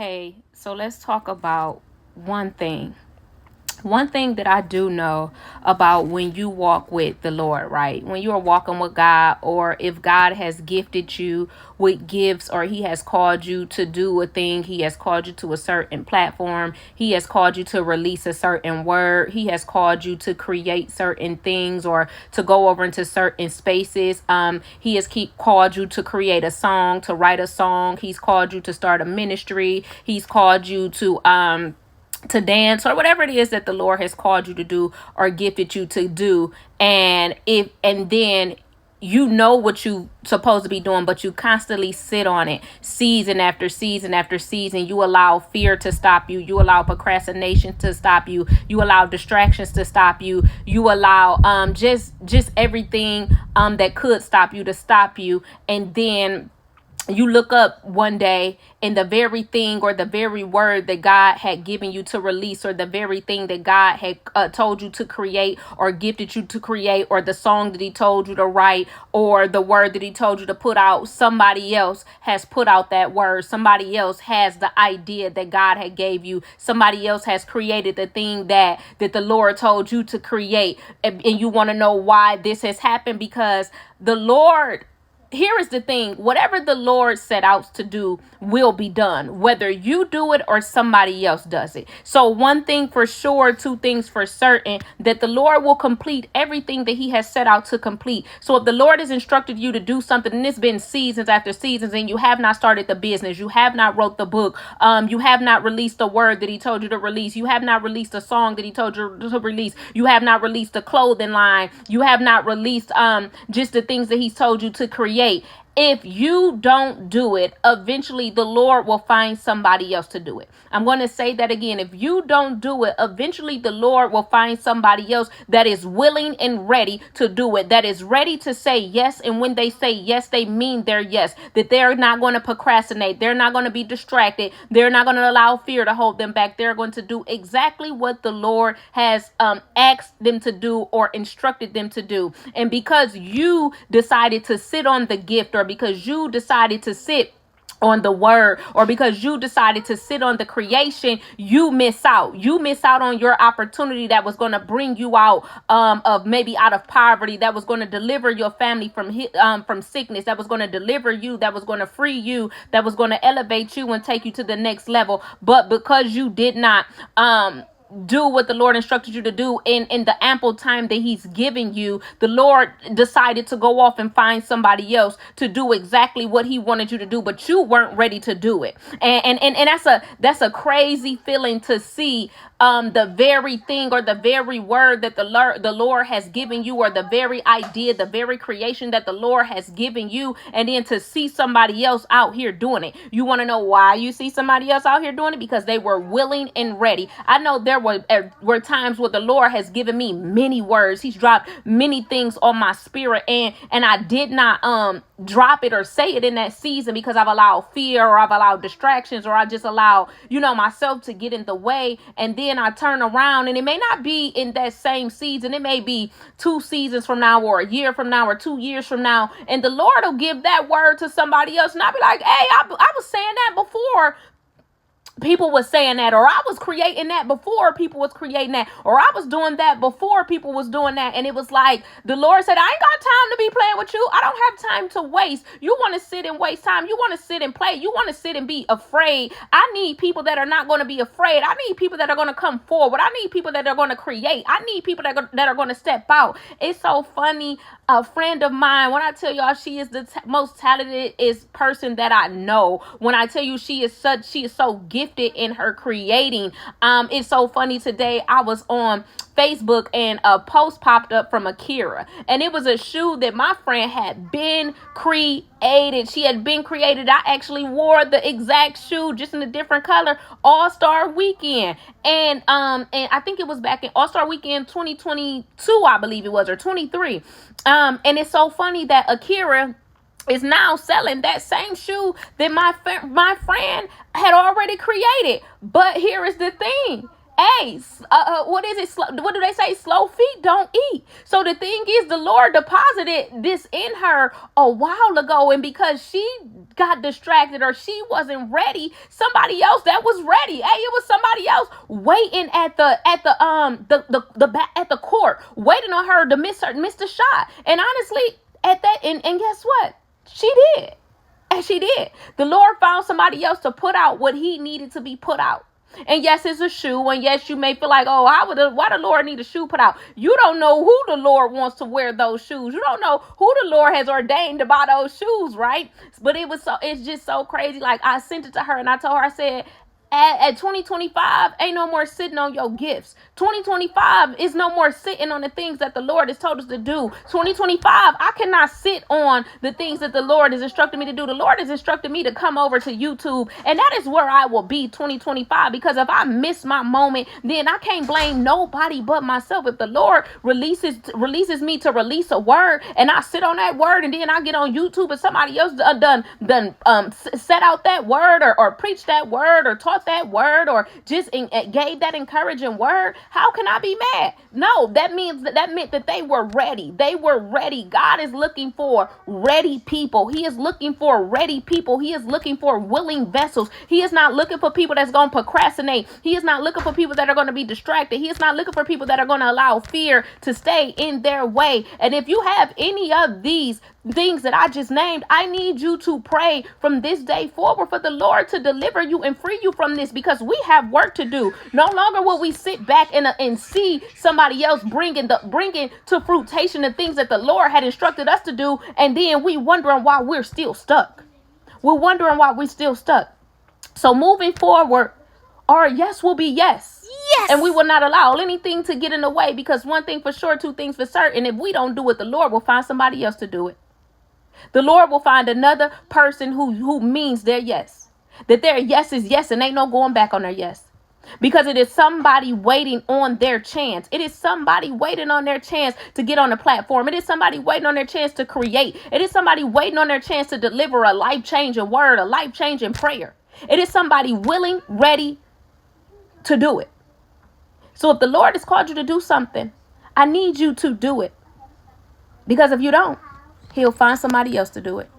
Okay, so let's talk about one thing. One thing that I do know about when you walk with the Lord, right? When you are walking with God, or if God has gifted you with gifts, or He has called you to do a thing, He has called you to a certain platform, He has called you to release a certain word, He has called you to create certain things or to go over into certain spaces. He has called you to create a song, to write a song. He's called you to start a ministry. He's called you to dance, or whatever it is that the Lord has called you to do or gifted you to do. And then you know what you supposed to be doing, but you constantly sit on it season after season after season. You allow fear to stop you. You allow procrastination to stop you. You allow distractions to stop you. You allow just everything that could stop you to stop you. And then you look up one day, and the very thing or the very word that God had given you to release, or the very thing that God had told you to create or gifted you to create, or the song that He told you to write, or the word that He told you to put out, somebody else has put out that word. Somebody else has the idea that God had gave you. Somebody else has created the thing that the Lord told you to create. And you want to know why this has happened? Because the Lord, here is the thing: whatever the Lord set out to do will be done, whether you do it or somebody else does it. So one thing for sure, two things for certain, that the Lord will complete everything that He has set out to complete. So if the Lord has instructed you to do something, and it's been seasons after seasons, and you have not started the business, you have not wrote the book, you have not released the word that He told you to release, you have not released a song that He told you to release, you have not released a clothing line, you have not released just the things that He's told you to create. If you don't do it, eventually the Lord will find somebody else to do it. I'm going to say that again. If you don't do it, eventually the Lord will find somebody else that is willing and ready to do it, that is ready to say yes. And when they say yes, they mean their yes, that they're not going to procrastinate. They're not going to be distracted. They're not going to allow fear to hold them back. They're going to do exactly what the Lord has asked them to do or instructed them to do. And because you decided to sit on the gift, or because you decided to sit on the word, or because you decided to sit on the creation, you miss out. You miss out on your opportunity that was going to bring you out of maybe out of poverty, that was going to deliver your family from sickness, that was going to deliver you, that was going to free you, that was going to elevate you and take you to the next level. But because you did not do what the Lord instructed you to do in the ample time that He's giving you, the Lord decided to go off and find somebody else to do exactly what He wanted you to do, but you weren't ready to do it. And that's a crazy feeling, to see the very thing or the very word that the Lord has given you, or the very idea, the very creation that the Lord has given you, and then to see somebody else out here doing it. You want to know why you see somebody else out here doing it? Because they were willing and ready. I know there were times where the Lord has given me many words. He's dropped many things on my spirit, and I did not drop it or say it in that season because I've allowed fear, or I've allowed distractions, or I just allow myself to get in the way. And then I turn around, and it may not be in that same season. It may be 2 seasons from now, or a year from now, or 2 years from now, and the Lord will give that word to somebody else, and I'll be like, hey, I was saying that before people was saying that, or I was creating that before people was creating that, or I was doing that before people was doing that. And it was like the Lord said, I ain't got time to be playing with you. I don't have time to waste. You want to sit and waste time. You want to sit and play. You want to sit and be afraid. I need people that are not going to be afraid. I need people that are going to come forward. I need people that are going to create. I need people that are going to step out. It's so funny. A friend of mine, when I tell y'all, she is the most talented person that I know. When I tell you she is so gifted in her creating. It's so funny. Today I was on Facebook, and a post popped up from Akira, and it was a shoe that my friend had been created. She had been created. I actually wore the exact shoe, just in a different color, All-Star Weekend. And I think it was back in All-Star Weekend 2022, I believe it was, or 23. And it's so funny that Akira is now selling that same shoe that my friend had already created. But here is the thing. Hey, what is it? What do they say? Slow feet don't eat. So the thing is, the Lord deposited this in her a while ago, and because she got distracted or she wasn't ready, somebody else that was ready. Hey, it was somebody else waiting at the court, waiting on her to miss the shot. And honestly, at that, and guess what? She did. And she did. The Lord found somebody else to put out what he needed to be put out. And yes, it's a shoe. And yes, you may feel like, oh, why the Lord need a shoe put out? You don't know who the Lord wants to wear those shoes. You don't know who the Lord has ordained to buy those shoes, right? But it's just so crazy. Like, I sent it to her and I told her, I said, at 2025, ain't no more sitting on your gifts. 2025 is no more sitting on the things that the Lord has told us to do. 2025, I cannot sit on the things that the Lord has instructed me to do. The Lord has instructed me to come over to YouTube, and that is where I will be 2025, because if I miss my moment, then I can't blame nobody but myself. If the Lord releases me to release a word, and I sit on that word, and then I get on YouTube and somebody else done set out that word or preach that word or taught that word or just gave that encouraging word, how can I be mad? No, that meant that they were ready. They were ready. God is looking for ready people. He is looking for ready people. He is looking for willing vessels. He is not looking for people that's going to procrastinate. He is not looking for people that are going to be distracted. He is not looking for people that are going to allow fear to stay in their way. And if you have any of these things that I just named, I need you to pray from this day forward for the Lord to deliver you and free you from this, because we have work to do. No longer will we sit back and see somebody else bringing to fruition the things that the Lord had instructed us to do, and then we wondering why we're still stuck. We're wondering why we're still stuck. So moving forward, our yes will be yes. Yes. And we will not allow anything to get in the way, because one thing for sure, two things for certain, if we don't do it, the Lord will find somebody else to do it. The Lord will find another person who means their yes. That their yes is yes and ain't no going back on their yes. Because it is somebody waiting on their chance. It is somebody waiting on their chance to get on the platform. It is somebody waiting on their chance to create. It is somebody waiting on their chance to deliver a life-changing word, a life-changing prayer. It is somebody willing, ready to do it. So if the Lord has called you to do something, I need you to do it. Because if you don't, He'll find somebody else to do it.